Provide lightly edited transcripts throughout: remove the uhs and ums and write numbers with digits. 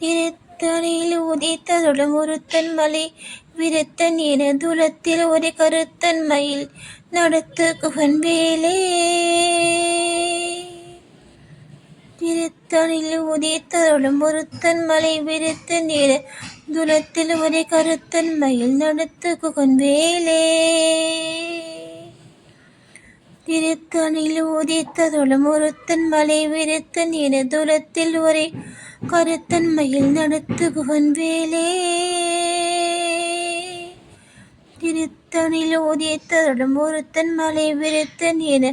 திருத்தணியில் உதித்தருளும் ஒருத்தன் மலை விருத்தன் என துலத்தில் ஒரு கருத்தன் மயில் நடத்து குகன் வேலே. திருத்தணியில் உதித்தருளும் ஒருத்தன் மலை விருத்தன் என துலத்தில் ஒரு கருத்தன் மயில் நடத்து குகன் வேலே. திருத்தணியில் உதித்தருளும் ஒருத்தன் மலை விருத்தன் என துலத்தில் ஒரு கருத்தன் மயில் நடத்து குகன் வேலே. திருத்தணியில் உதித்தருளும் ஒருத்தன் மலை விருத்தன் என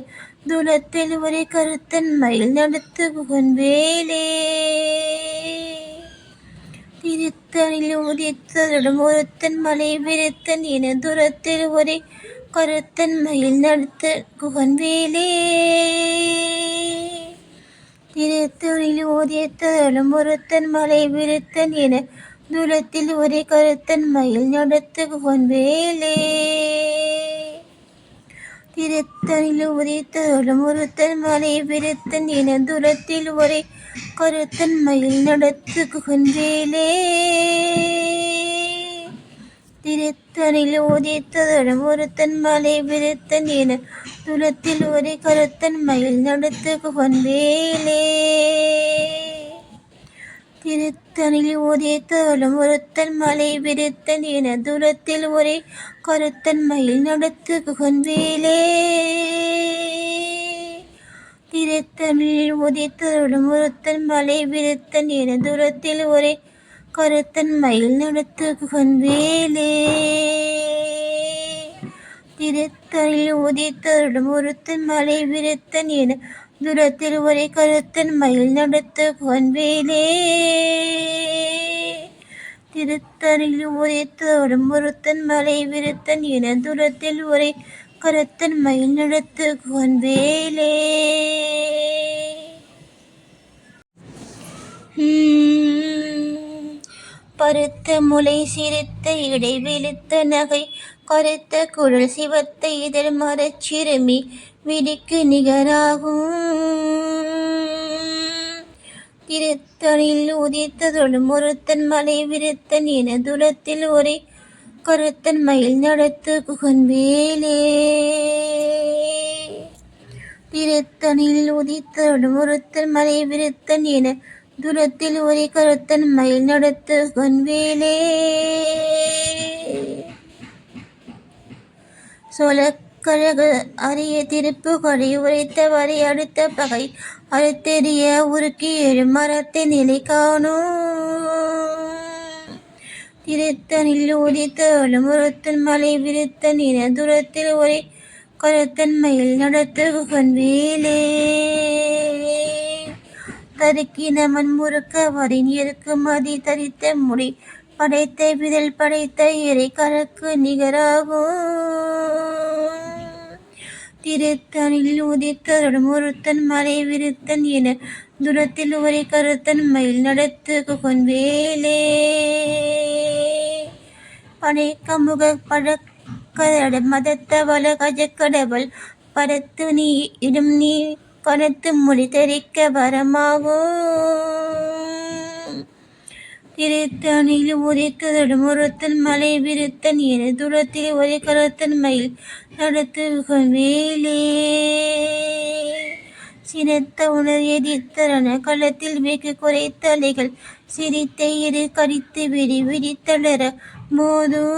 துலத்தில் ஒரு கருத்தன் மயில் நடத்து குகன் வேலே. திருத்தணியில் உதித்தருளும் ஒருத்தன் மலை விருத்தன் என துலத்தில் ஒரு கருத்தன் மயில் நடத்து குகன் வேலே. திருத்தணியில் உதித்தருளும் ஒருத்தன் மலை விருத்தன் என துலத்தில் ஒரு கருத்தன் மயில் நடத்து குகன் வேலே. திருத்தணியில் உதித்தருளும் ஒருத்தன் மலை விருத்தன் என துலத்தில் ஒரு கருத்தன் மயில் நடத்து குகன் வேலே. திருத்தணியில் உதித்தருளும் ஒருத்தன் மலை விருத்தன் என துலத்தில் ஒரு கருத்தன் மயில் நடத்து குகன் வேலே. திருத்தணியில் உதித்தருளும் ஒருத்தன் மலை விருத்தன் என துலத்தில் ஒரு கருத்தன் மயில் நடத்து குகன் வேலே. திருத்தணியில் உதித்தருளும் ஒருத்தன் மலை விருத்தன் என துலத்தில் ஒரு கருத்தன் மயில் நடத்து குகன் வேலே. திருத்தணியில் உதித்தருளும் ஒருத்தன் மலை விருத்தன் என துலத்தில் ஒரு கருத்தன் மயில் நடத்து குகன் வேலே. திருத்தணியில் உதித்தருளும் ஒருத்தன் மலை விருத்தன் என துலத்தில் ஒரு கருத்தன் மயில் நடத்து குகன் வேலே. பருத்த முலை சிரித்த இடை வெளுத்த நகை கருத்த குழல் சிவத்த இதழ் மரச் சிறுமி விழிக்கு நிகராகும். திருத்தணியில் உதித்தருளும் ஒருத்தன் மலை விருத்தன் என துலத்தில் ஒரு கருத்தன் மயில் நடத்து குகன் வேலே. திருத்தணியில் உதித்தருளும் ஒருத்தன் மலை விருத்தன் என துலத்தில் ஒரு கருத்தன் மயில் நடத்து குகன் வேலே. சொலக்கழகு அரிய திருப்புகழை உரைத்த வரை அடுத்த பகை அறுத்தெறிய உருக்கி எழும் மரத்தை நிலை காணும். திருத்தணியில் உதித்தருளும் ஒருத்தன் மலை விருத்தன் என துலத்தில் ஒரு கருத்தன் மயில் நடத்து குகன் வேலே. தருக்கினவன் முறுக்க வரின் இறுக்குமதி தரித்த முடி படைத்த விதழ் படைத்த இறை கரக்கு நிகராகும். திருத்தணியில் உதித்தருளும் ஒருத்தன் மலை விருத்தன் என துலத்தில் ஒரு கருத்தன் மயில் நடத்து குகன் வேலே. படை கமுக பழக்கட மதத்த வள கஜக்கடவள் பரத்து நீ இடும் நீ கனத்து மொழி தெரிக்க வரமாகும். திருத்தணியில் உதித்தருளும் ஒருத்தன் மலை விருத்தன் என துலத்தில் ஒரு கருத்தன் மயில் நடத்து குகன் வேலே. சினத்த உணர் எதிர்த்தரன களத்தில் வெகு குறைத்த அலைகள் சிரித்த இரு கடித்து விரித்தளர மோதும்.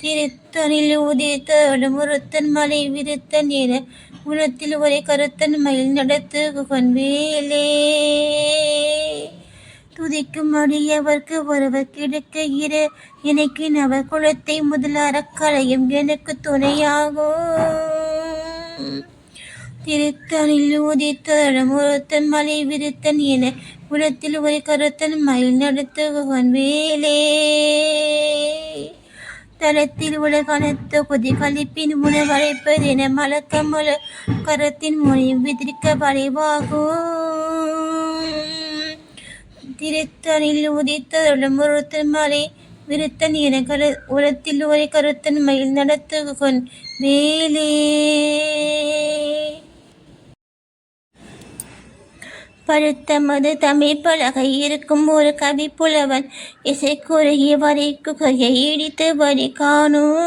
திருத்தணியில் உதித்தருளும் ஒருத்தன் மலை விருத்தன் என குணத்தில் ஒரு கருத்தன் மயில் நடத்து குகன் வேலே. துதிக்கும் அடியவர்க்கு ஒருவர் கிடைக்க இர எனக்கு நவ குலத்தை முதல் அறக்கலையும் எனக்கு துணையாகும். திருத்தணியில் உதித்தருளும் ஒருத்தன் மலை விருத்தன் என குலத்தில் ஒரு கருத்தன் மயில் நடத்து குகன் வேலே. தளத்தில் உலகனத்த கொதி கழிப்பின் உணவழைப்பதென மலக்கமல கரத்தின் முனையும் விதிர்க்க வளைவாகும். திருத்தணியில் உதித்தருளும் ஒருத்தன் மலை விருத்தன் என உலத்தில் ஒரு கருத்தன் மயில் நடத்து குகன் வேலே. பழுத்தமது தமிழ் பலகை இருக்கும் ஒரு கவி புலவன் இசை குறுகிய வரை குகையை இடித்து வரி காணும்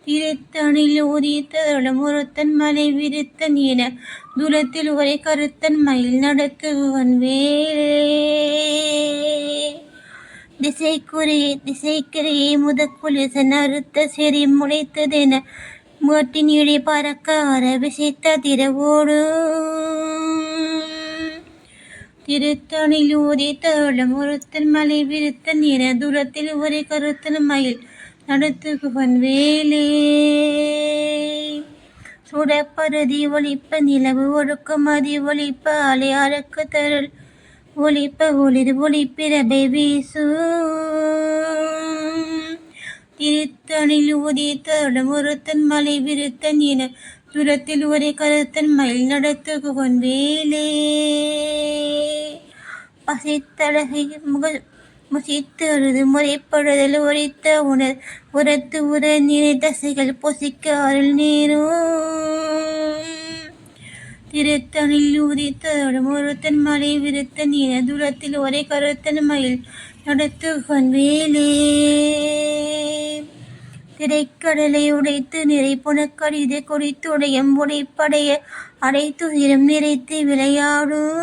திருத்தணில் உதித்தருடம் ஒருத்தன் மலை விருத்தன் என தூரத்தில் ஒரே கருத்தன் மயில் நடத்துவன் வேலே திசைக்கிறையை முதக்குலிசன் அறுத்த செறி முளைத்ததென முகட்டின் இழி பறக்க அரவிசைத்த திரவோடு திருத்தணில் உதித்தருடம் ஒருத்தன் மலை விருத்தன் என தூரத்தில் ஒரே கருத்தன் மயில் நடத்துகுவன் வேலே சுடப்பருதி ஒளிப்ப நிலவு ஒழுக்கும் அதி ஒளிப்ப அலை அறக்கு தருள் ஒளிப்ப ஒளிர் ஒளிப்பிரபை வீசு திருத்தணில் உதித்தருடம் ஒருத்தன் மலை விருத்தன் என தூரத்தில் ஒரே கருத்தன் மயில் நடத்துகுவன் வேலே பசித்தழகை முசித்து அழுது முறைப்படுதல் உரைத்த உணர் உரத்து உர நிறை தசைகள் பொசிக்க அருள் நேரும் திருத்தணில் உதித்தருடம் ஒருத்தன் மலை விருத்தன் என தூரத்தில் ஒரே கருத்தன் மயில் நடத்துகன் வேலே திரைக்கடலை உடைத்து நிறை புனக்கடிதை கொடித்துடையம் உடைப்படைய அடைத்துயிரம் நிறைத்து விளையாடும்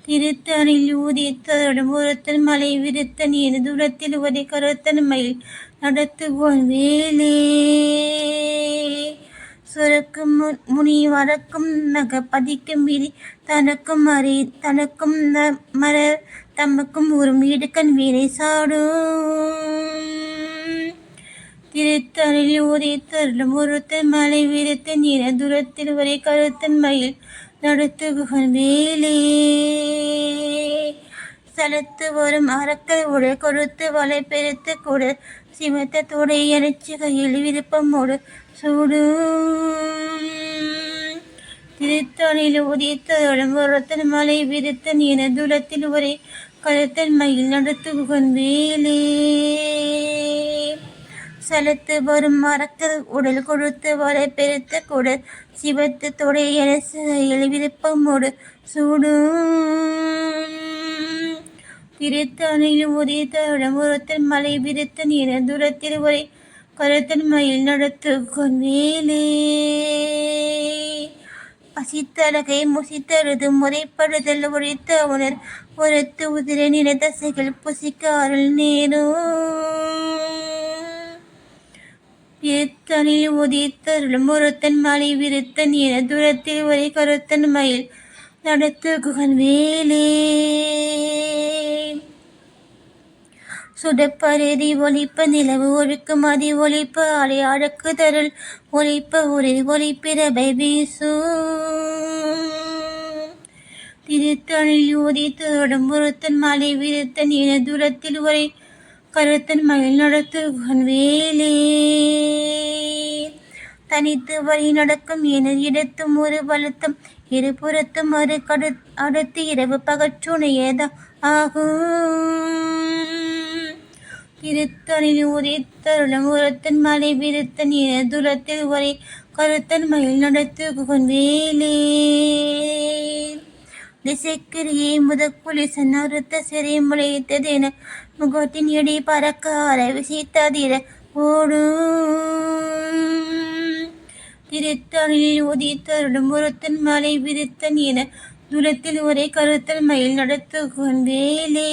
திருத்தணில் உதித்தருடம் ஒருத்தன் மலை விருத்தன் என தூரத்தில் ஒரே கருத்தன் மயில் நடத்துகோன் வேலே சுரக்கும் முனி வரக்கும் நக பதிக்கும் விதி தனக்கும் அறி தனக்கும் மர தமக்கும் ஒரு இடுக்கன் வீரை சாடும் திருத்தணில் உதித்தருடம் ஒருத்தன் மலை விருத்தன் என தூரத்தில் ஒரே கருத்தன் மயில் நடத்துகுகன் வேலே சலத்து வரும் அறக்கல் உடை கொடுத்து வலை பெருத்து கூட சிவத்த தொடை அணைச்சு கையில் விருப்பமோடு சூடு திருத்தணில் உதித்தருடம் ஒருத்தன் மலை விருத்தன் என தூரத்தில் ஒரே கருத்தன் மயில் நடத்துகுகன் வேலே சலத்து வரும் மறக்கல் உடல் கொடுத்து வரை பெருத்த கூட சிவத்து தொடை என விருப்பமோடு சூடு திருத்தணில் உதித்தருடம் ஒருத்தன் மலை விருத்தன் என தூரத்தில் ஒரே கருத்தன் மயில் நடத்துகொன் வேலே பசித்தழகை முசித்தருது முறைப்படுதல் உரைத்த உணர் உரத்து உதிர நில தசைகள் புசிக்க அருள் நேரும் திருத்தணில் உதித்தருடம் ஒருத்தன் மலை விருத்தன் என தூரத்தில் ஒரே கருத்தன் மயில் நடத்துகுகன் வேலே சுடப்பருதி ஒளிப்ப நிலவு ஒழுக்கும் அதி ஒளிப்ப அலை அழக்கு தருள் ஒளிப்ப ஒளி ஒளிப்பிரபை வீசு திருத்தணில் உதித்தருடம் ஒருத்தன் மலை விருத்தன் என தூரத்தில் ஒரே கருத்தன் மயில் நடத்துகன் வேலே தனித்து வழி நடக்கும் என இடத்தும் ஒரு வலுத்தம் இருபுறத்தும் அரு அடுத்து இரவு பகச்சுணையதா ஆகும் திருத்தணில் உதித்தருடம் ஒருத்தன் மலை விருத்தன் என தூரத்தில் ஒரே கருத்தன் மயில் நடத்துகன் வேலே திசைக்கிரியை முதக்குலிசன் அறுத்த சிறை முளைத்ததென முகத்தின் இடி பறக்க அரவிசைத்ததிர ஓடும் திருத்தணில் உதித்தருடம் ஒருத்தன் மலை விருத்தன் என தூரத்தில் ஒரே கருத்தன் மயில் நடத்துகன் வேலே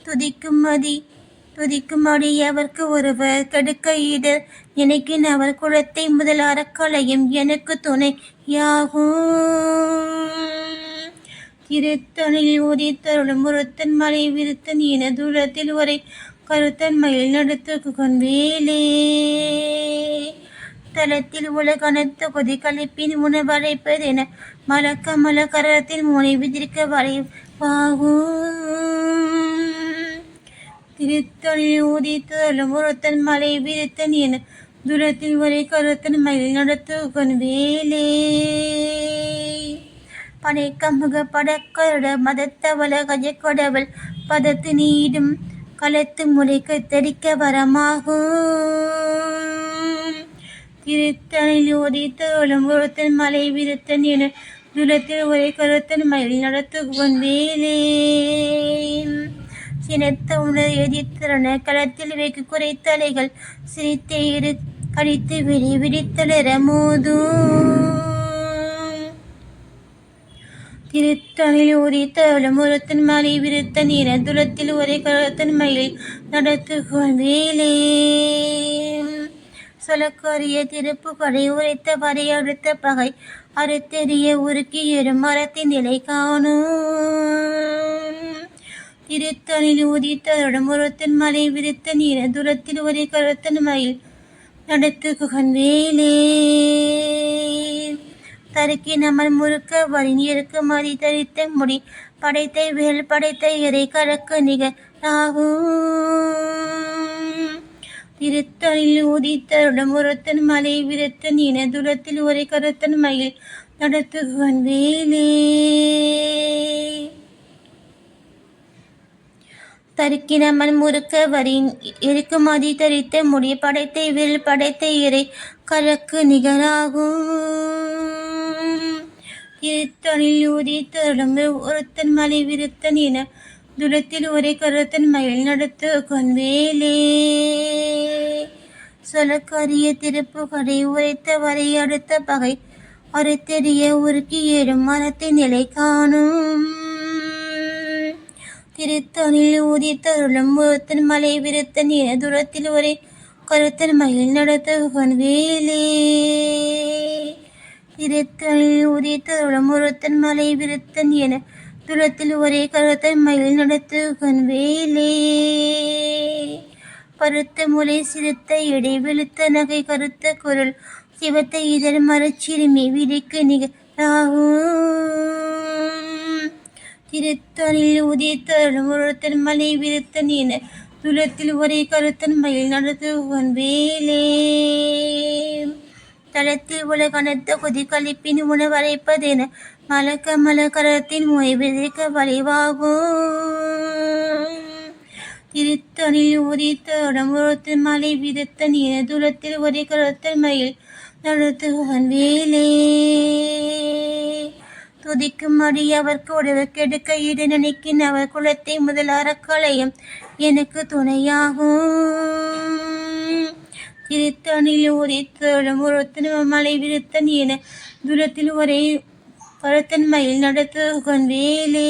துதிக்கும் அடி அவர்க்கு ஒருவர் கடுக்க இடர் எனக்கு அவர் குலத்தை முதல் அறக்கலையும் எனக்கு துணை யாகும் திருத்தணில் உதித்தருடம் ஒருத்தன் மலை விருத்தன் என தூரத்தில் ஒரே கருத்தன் மயில் நடத்துகன் வேலே தளத்தில் உலகனத்த கொதி கழிப்பின் உணவழைப்பதென மலக்க மலக்கரத்தில் முனை விதிர்க்க வரை பாகும் திருத்தணில் உதித்தருடம் ஒருத்தன் மலை விருத்தன் என தூரத்தில் ஒரே கருத்தன் மயில் நடத்துகன் வேலே படைக்கமுக படக்கருட மதத்தவள கஜக்கொடவள் பதத்து நீடும் களத்து முறைக்கு தரிக்க வரமாகும் திருத்தணில் உதித்தருளும் ஒருத்தன் மலை விருத்தன் என துலத்தில் ஒரே கருத்தன் மயில் நடத்துவன் வேலே சினத்த உணர் எதிர்த்தன களத்தில் வெகு குறைத்தலைகள் சிரித்த இரு கடித்து விழி விடித்தளர மோதும் திருத்தணில் உதித்தருளும் ஒருத்தன் மலை விருத்தன் என துலத்தில் ஒரே கருத்தன் மயில் நடத்துவன் வேலே சொலக்கரிய திருப்பு படை உரைத்த வரை அடுத்த பகை அறுத்தெறிய உருக்கி எறும் மரத்தின் நிலை காணும் திருத்தணில் உதித்தருடம் ஒருத்தன் மலை விருத்த நீர தூரத்தில் ஒரே கருத்தன் மயில் நடத்து குகன் வேலே தருக்கி நம்மள் முறுக்க வரி இருக்க மதி தரித்த முடி படைத்த வேல் படைத்த இறை கலக்க நிகழாகும் திருத்தணில் உதித்தருடம் ஒருத்தன் மலை விருத்தன் இன துலத்தில் ஒரே கருத்தன் மயில் நடத்துகன் வேலே தருக்கின மண் முறுக்க வரி இருக்கும் அதி தரித்த முடி படைத்த வேல் படைத்த இறை கலக்கு நிகழாகும் திருத்தணில் உதித்தருடம் ஒருத்தன் மலை விருத்தன் இன துலத்தில் ஒரே கருத்தன் மயில் நடத்து கொன்வேலே சொலக்கரிய திருப்பு கடை உரைத்த வரை அடுத்த பகை அறுத்தெறிய உருக்கி ஏறும் மரத்தின் நிலை காணும் திருத்தணில் உதித்தருளும் ஒருத்தன் மலை விருத்தன் என தூரத்தில் ஒரே கருத்தன் மயில் நடத்து கொன்வேலே திருத்தணில் உதித்தருளும் ஒருத்தன் மலை விருத்தன் என துலத்தில் ஒரே கருத்தை மயில் நடத்து கண்வேலே பருத்த முலை சிறுத்த இடை வெளுத்த நகை கருத்த குரல் சிவத்த இதழ் மரச்சிறுமி விடிக்கு நிகழாகும் திருத்தணில் உதித்தருளும் ஒருத்தன் மலை விருத்தன் என துலத்தில் ஒரே கருத்தன் மயில் நடத்து கண்வேலே தளத்தில் உலகனத்த கொதி கழிப்பின் உணவரைப்பதென மலக்க மலக்கரத்தின் மொய் விதைக்க வலிவாகும் திருத்தணில் உதித்தருடம் ஒருத்தன் மலை விருத்தன் என தூரத்தில் ஒரே கருத்தன் மயில் நடத்துகன் வேலே துதிக்கும் அடி அவர்க்கு உடவர் கெடுக்க இடு நினைக்கின் அவர் குலத்தை முதல் அறக்கலையும் எனக்கு துணையாகும் திருத்தணில் உதித்தருடம் ஒருத்தன் மலை விருத்தன் என தூரத்தில் ஒரே கருத்தன் மயில் நடத்துகன் வேலே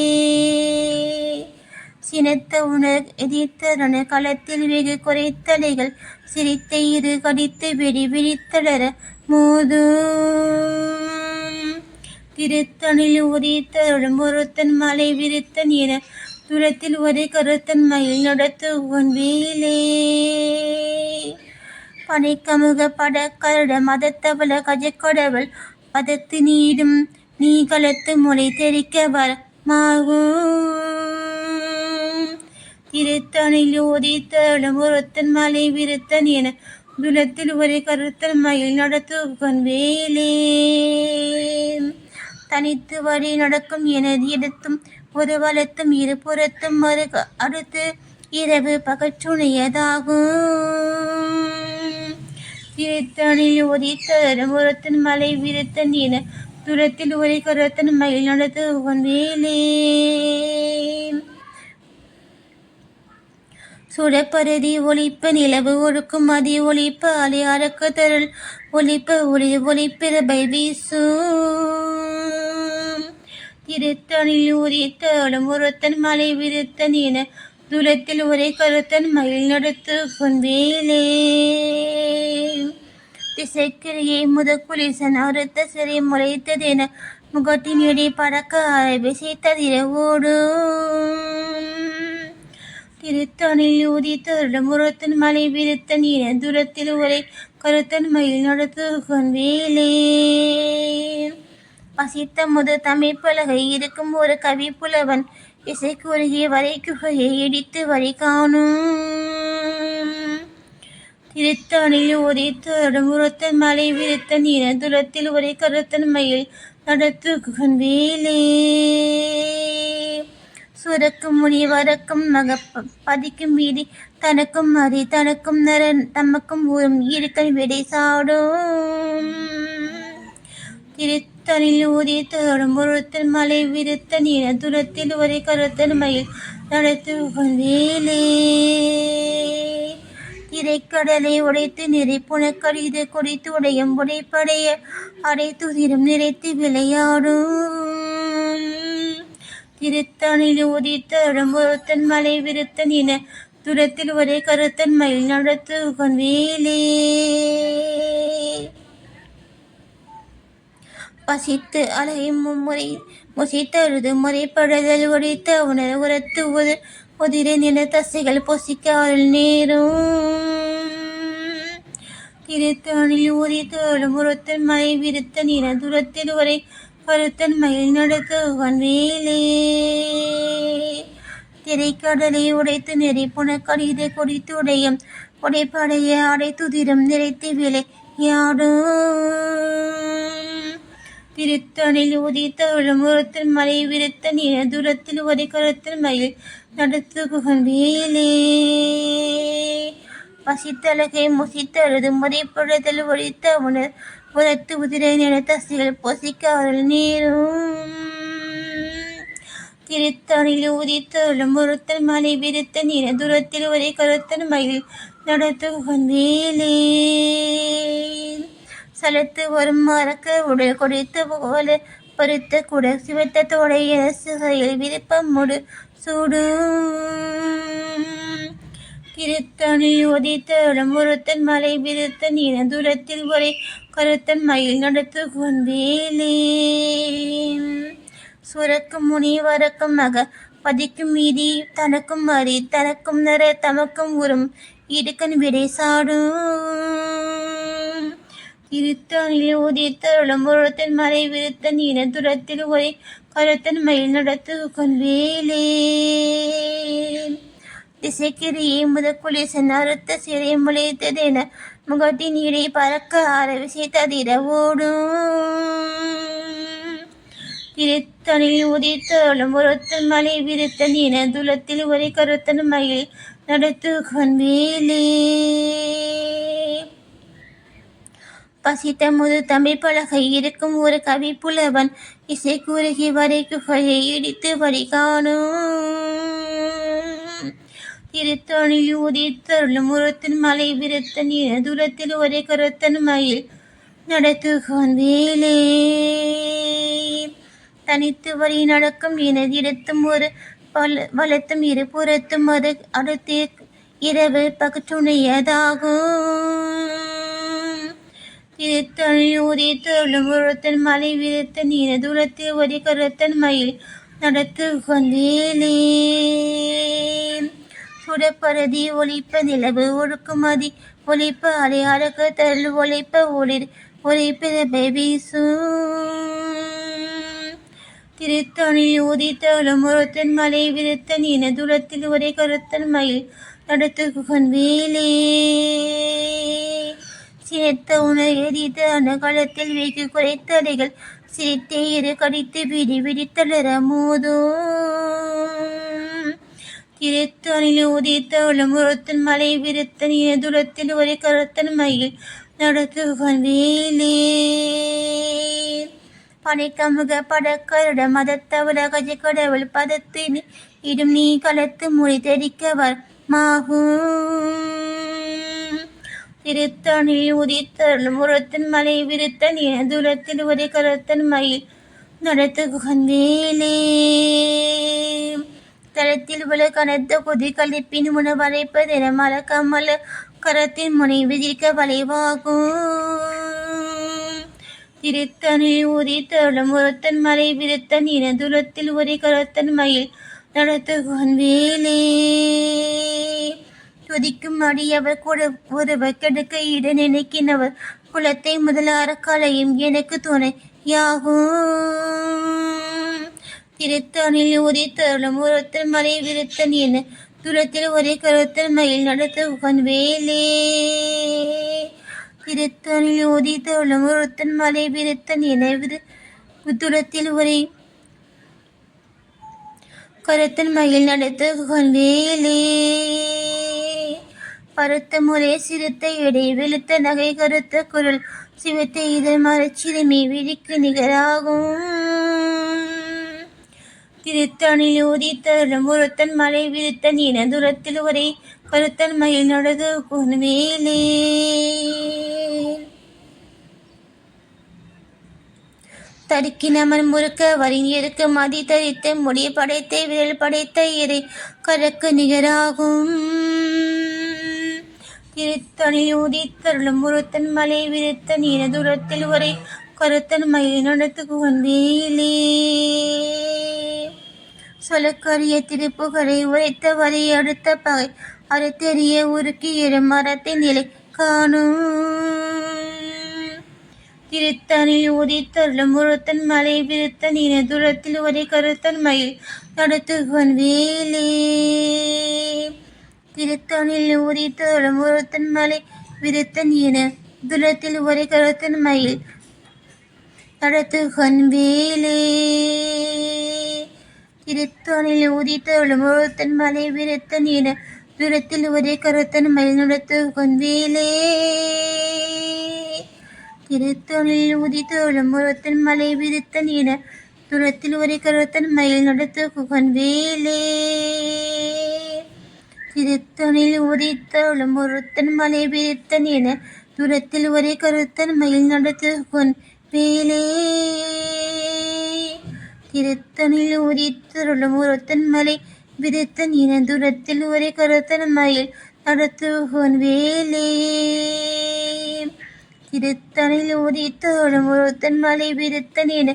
சினத்த உணர் எதிர்த்தன களத்தில் வெகு குறைத்தலைகள் சிரித்த இரு கடித்து வெடி விழித்தளர மோதும் திருத்தணில் உதித்தருடம் ஒருத்தன் மலை விருத்தன் என தூரத்தில் ஒரே கருத்தன் மயில் நடத்துகன் வேலே பனைக்கமுக பட கருட மதத்தவள கஜக்கடவள் பதத்து நீடும் நீ கலத்து மொழி தெரிக்க வர மாகும் திருத்தணில் உதித்தருளும் ஒருத்தன் மலை விருத்தன் என துலத்தில் ஒரே கருத்தன் மயில் நடத்துகன் வேலே தனித்து வழி நடக்கும் எனது இடத்தும் ஒரு வலத்தும் இரு புறத்தும் மறு அடுத்து இரவு பகச்சுணையதாகும் திருத்தணில் உதித்தருளும் ஒருத்தன் மலை விருத்தன் என தூரத்தில் ஒரே கருத்தன் மயில் நடத்துகன் வேலே சுடப்பருதி ஒளிப்ப நிலவு ஒழுக்கும் மதி ஒளிப்ப அலை அறக்க தருள் ஒளிப்ப ஒளி ஒளிப்பிறபை வீசும் திருத்தணில் உதித்தருளும் ஒருத்தன் மலை விருத்தன் என தூரத்தில் ஒரே கருத்தன் மயில் நடத்துகன் வேலே திசைக்கிரியை முதக்குலிசன் அறுத்த சிறை முளைத்ததென முகத்தின் எடை பறக்க விசைத்ததிர ஓடும் திருத்தணில் உதித்தருடம் ஒருத்தன் மலை விருத்தன் என தூரத்தில் ஒரே கருத்தன் மயில் நடத்துகன் வேலே பசித்த முது தமிழ் பலகை இருக்கும் ஒரு கவி புலவன் இசை குறுகிய வரை குகையை இடித்து வரை காணும் திருத்தணில் உதித்தருடம் ஒருத்தன் மலை விருத்தன் என தூரத்தில் ஒரே கருத்தன் மயில் நடத்துகன் வேலே சுரக்கும் முனி வரக்கும் மக பதிக்கும் வீதி தனக்கும் மதி தனக்கும் நர தமக்கும் ஊரும் இருக்கன் விடை சாடும் திருத்தனில் ஊதி தேடும் ஒருத்தன் மலை விருத்த நீர துரத்தில் ஒரு கருத்தன் மயில் நடத்துகன் வேலே திரைக்கடலை உடைத்து நிறைப்புன கடிது கொடித்து உடையும் உடைப்படைய அடைத்துதிரும் நிறைத்து விளையாடும் திருத்தனில் உதித்த ஒருத்தன் மலை விருத்தன் என துரத்தில் ஒரே கருத்தன் மயில் நடத்துகன் வேலே பசித்து அலையும் மும்முறை முசித்தழுது முறைப்படுதல் உடைத்த உணர் உரத்து உதிர நில தசைகள் பொசிக்க அருள் நேரும் திருத்தானில் உதித்தோடும் உரத்தன் மலை விருத்த நில துரத்தில் ஒரே கருத்தன் மயில் நடத்துகன் வேலே திரைக்கடலை உடைத்து நெறிப்புன கடிதை கொடித்து உடையும் உடைப்படைய அடைத்துதிரம் நிறைத்து விளையாடும் திருத்தனில் உதித்த ஒருத்தன் மலை விருத்த நீர தூரத்தில் ஒரு கருத்தன் மயில் நடத்துகுகன் வேலே பசித்தலகை முசித்தழுது முறைப்படுதல் ஒழித்த உணர் உரத்து உதிரை நில தசைகள் பொசிக்க அருள் நேரும் திருத்தனில் உதித்த ஒருத்தன் மலை விருத்த நீர தூரத்தில் ஒரே கருத்தன் மயில் நடத்துகுகன் வேலே சலத்து வரும் மறக்க உடல் கொடுத்த போல பருத்த கூட சிவத்த தோடைய சுகையில் விருப்பம் முடு சூடும் திருத்தனில் உதித்த ஒருத்தன் மலை விருத்த நீர தூரத்தில் ஒரே கருத்தன் மயில் நடத்துகன் வேலே சுரக்கும் முனி வரக்கும் மக பதிக்கும் மீதி தனக்கும் மறி தனக்கும் நர தமக்கும் உறும் இடுக்கன் விடை சாடும் திருத்தனில் உதித்த ஒருத்தன் மலை விருத்த நீர துரத்தில் ஒரே கருத்தன் மயில் நடத்துகன் வேலே திசைக்கிரியை முதக்குளிசன் அறுத்த சிறை முளைத்ததென முகத்தின் இடை பறக்க ஆரவிசை ததிர ஓடும் திருத்தனில் உதித்த ஒருத்தன் மலை விருத்த நீர துலத்தில் ஒரே கருத்தன் மயில் நடத்துகன் வேலே பசித்த முது தமிழ் பலகை இருக்கும் ஒரு கவி புலவன் இசை கூறுகி வரை குகையை இடித்து வழி காணும் திருத்தனில் உதித்தருளும் ஒருத்தன் மலை விருத்த நீர தூரத்தில் ஒரே கருத்தன் மயில் நடத்துகன் வேலே தனித்து வழி நடக்கும் எனதிடத்தும் ஒரு வளத்தும் இரு புறத்தும் அது அடுத்து இரவு பகற்றுணையதாகும் திருத்தனில் உதித்தருளும் ஒருத்தன் மலை விருத்த நீர தூரத்தில் ஒரே கருத்தன் மயில் நடத்துகன் வேலே சுடப்பரதி ஒழிப்ப நிலவு ஒழுக்குமதி ஒழிப்ப அலை அடக்க தருள் ஒழிப்ப ஒளிர் ஒழிப்பிறப்பை வீசும் திருத்தனில் உதித்தருளும் ஒருத்தன் மலை விருத்த நீர தூரத்தில் ஒரே கருத்தன் மயில் நடத்துகன் வேலே சிரித்த உணர் எரித்த அணுகளத்தில் வைக்கு குறைத்தடைகள் சிரித்தே இரு கடித்து விடி விடித்தளர மோதும் திருத்தனில் உதித்தருளும் ஒருத்தன் மலை விருத்த நீர தூரத்தில் ஒரே கருத்தன் மயில் நடத்துகன் வேலே பனைக்கமுக படக்கருட மதத்தவர கஜ கடவுள் பதத்தின் இடும் நீ கலத்து மொழி தெரிக்கவர் மாகும் திருத்தனில் உதித்தருளும் ஒருத்தன் மலை விருத்த நீர தூரத்தில் ஒரே கருத்தன் மயில் நடத்துகன் வேலே தளத்தில் உள்ள கனத்த கொதி கழிப்பின் உணவரைப்பதென மறக்காமல் கரத்தின் முனை விதிக்க வளைவாகும் திருத்தனில் உதித்தருளும் ஒருத்தன் மலை விருத்த நீர தூரத்தில் ஒரே கருத்தன் மயில் நடத்துகன் வேலே துதிக்கும் அடியவர் கூட ஒருவர் கெடுக்க இட நினைக்கினவர் குலத்தை முதலார கலையும் எனக்கு துணை யாகும் திருத்தனில் உதித்தருளும் ஒருத்தன் மலை விருத்தன் என தூரத்தில் ஒரே கருத்தன் மயில் நடத்துகன் வேலே திருத்தனில் உதித்தருளும் ஒருத்தன் மலை விருத்தன் என தூரத்தில் ஒரே கருத்தன் மயில் நடத்து வேலே பருத்த முறை சிறுத்த எடை வெளுத்த நகை கருத்த குரல் சிவத்த இதழ் மரச்சிறுமி விழிக்கு நிகராகும் திருத்தணில் ஊதித்தருளும் ஒருத்தன் மலை விருத்த நீன தூரத்தில் ஒரே கருத்தன் மயில் நடது வேலே தடுக்கினமன் முறுக்க வரின் இருக்க மதி தரித்த முடிய படைத்த விரல் படைத்த இறை கரக்கு நிகராகும் திருத்தணில் ஊதித்தருளும் ஒருத்தன் மலை விருத்த நீன தூரத்தில் ஒரே கருத்தன் மயில் நடத்து வேலே சொலக்கரிய திருப்புகழை உரைத்த வரை அடுத்த பகை அறுத்தெறிய உருக்கி எழும் மரத்தின் நிலை காணும் திருத்தணில் ஊதித்தருளும் ஒருத்தன் மலை விருத்த நீன தூரத்தில் ஒரே கருத்தன் மயில் நடத்துவன் வேலே திருத்தணில் ஊதித்தருளும் ஒருத்தன் மலை விருத்த நீன தூரத்தில் ஒரே கருத்தன் மயில் நடத்துவன் வேலே திருத்தணில் ஊதித்தருளும் ஒருத்தன் மலை விருத்த நீன தூரத்தில் ஒரே கருத்தன் மயில் நடத்துவன் வேலே திருத்தணில் ஊதித்தருளும் ஒருத்தன் மலை விருத்த நீன தூரத்தில் ஒரே கருத்தன் மயில் நடத்துவன் வேலே திருத்தணில் ஊதித்தருளும் ஒருத்தன் மலை விருத்த நீன தூரத்தில் ஒரே கருத்தன் மயில் நடத்துவன் வேலே திருத்தணில் ஊதித்தருளும் ஒருத்தன் மலை விருத்த நீன தூரத்தில் ஒரே கருத்தன் மயில் நடத்துவன் வேலே திருத்தணில் ஊதித்தருளும் ஒருத்தன் மலை விருத்த நீன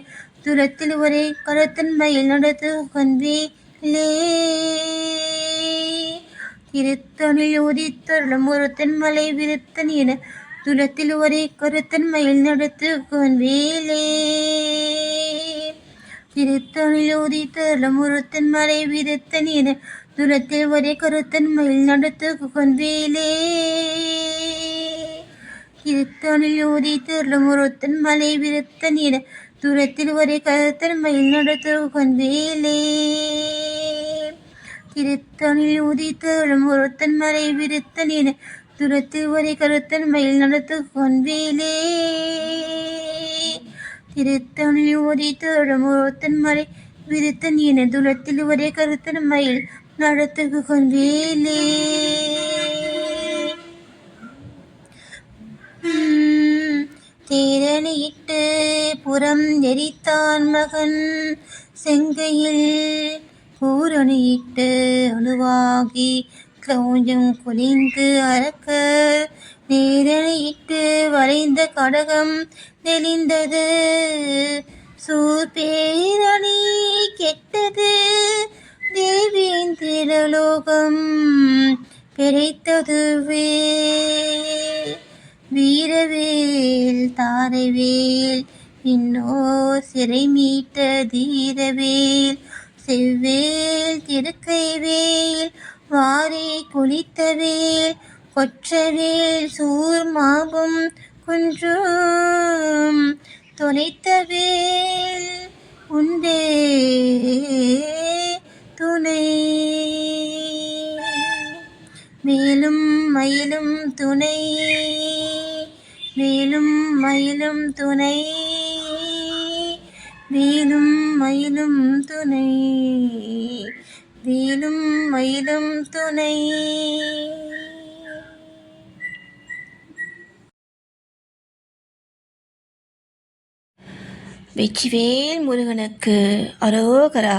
தூரத்தில் ஒரே கருத்தன் மயில் நடத்துவன் வேலே திருத்தணில் ஊதித்தருளும் ஒருத்தன் மலை விருத்த நீன தூரத்தில் ஒரே கருத்தன் மயில் நடத்துவன் வேலே திருத்தணில் ஊதித்தருளும் ஒருத்தன் மலை விருத்த நீன தூரத்தில் ஒரே கருத்தன் மயில் நடத்துவன் வேலே திருத்தணில் ஊதித்தருளும் ஒருத்தன் மலை விருத்த நீன தூரத்தில் ஒரே கருத்தன் மயில் நடத்துவன் வேலே திருத்தணில் ஊதித்தருளும் ஒருத்தன் மலை விருத்த நீன தூரத்தில் ஒரே கருத்தன் மயில் நடத்துவன் வேலே திருத்தணில் ஊதித்தருளும் ஒருத்தன் மலை விருத்த நீன தூரத்தில் ஒரே கருத்தன் மயில் நடத்துவன் வேலே தேரணியிட்டு புறம் எரித்தான் மகன் செங்கையில் பூரணியிட்டு அணுவாகி கிரௌஞ்சம் குலிந்து அரக்கர் நேரணியிட்டு வளைந்த கடகம் நெளிந்தது சூர்பேரணி கெட்டது தேவேந்திரலோகம் பெரைத்ததுவே வீரவேல் தாரைவேல் இன்னோர் சிறை மீட்ட தீரவேல் செவ்வேல் திருக்கைவேல் வாரி குளித்தவேல் கொற்றவேல் சூர் மாபும் குன்றும் தொலைத்தவேல் உண்டே துணை வேலும் மயிலும் துணை வேலும் மயிலும் துணை வேலும் மயிலும் துணை வேலும் மயிலும் துணை. வெற்றிவேல் முருகனுக்கு அரோகரா.